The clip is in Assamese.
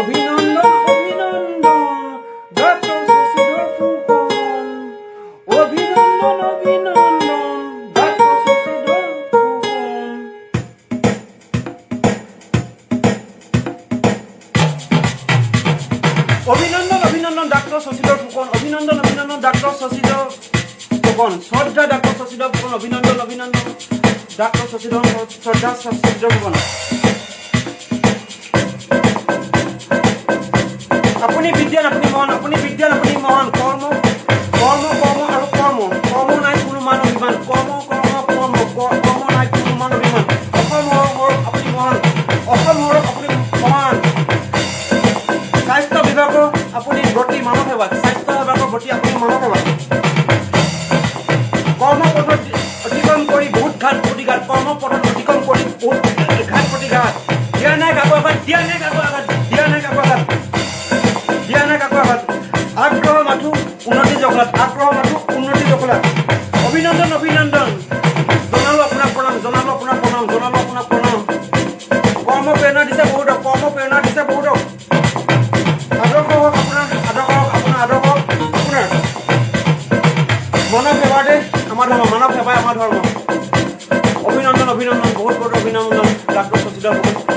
অভিনন্দন অভিনন্দন ডক্টর শশীধর ফুকন অভিনন্দন অভিনন্দন ডক্টর শশীধর ফুকন অভিনন্দন অভিনন্দন ডক্টর শশীধর ফুকন অভিনন্দন অভিনন্দন ডক্টর শশীধর ফুকন শ্রদ্ধা ডক্টর শশীধর ফুকন অভিনন্দন অভিনন্দন ডক্টর শশীধর শ্রদ্ধা শশীধর ফুকন আপুনি বিদ্যান আপুনি মহান কৰ্ম কৰ্ম কৰ্ম আৰু কৰ্ম কৰ্ম নাই কোনো মান অভিমান কৰ্ম কৰ্ম কৰ্ম কৰ্ম নাই কোনো মান অভিমান অসমৰ আপুনি মহান অসমৰ আপুনি মহান স্বাস্থ্য বিভাগৰ আপুনি ব্ৰতী মানৱ সেৱা স্বাস্থ্য বিভাগৰ ব্ৰতী আপুনি মানৱ সেৱা কৰ্মপথত অতিক্ৰম কৰি বহুত ঘাট প্ৰতিঘাত কৰ্মপথত অতিক্ৰম কৰি বহুত ঘাট প্ৰতিঘাত দিয়া নাই কাকো আঘাত দিয়া নাই কাকো আঘাত দিয়া নাই কাকো আঘাত দিয়া নাই কাকো আঘাত আগ্ৰহ মাথো উন্নতি জখলাত আগ্ৰহ মাথো উন্নতি জখলাত অভিনন্দন অভিনন্দন জনালো আপোনাক প্ৰণাম জনালো আপোনাক প্ৰণাম জনালো আপোনাক প্ৰণাম কৰ্ম প্ৰেৰণা দিছে বহুতক কৰ্ম প্ৰেৰণা দিছে বহুতক আদৰ্শ হওক আপোনাৰ আদৰ্শ হওক আপোনাৰ আদৰ্শ আপোনাৰ মানৱ সেৱা দে আমাৰ ধৰ্ম মানৱ সেৱাই আমাৰ ধৰ্ম অভিনন্দন অভিনন্দন বহুত বহুত অভিনন্দন ডক্টৰ শশীধৰ ফুকন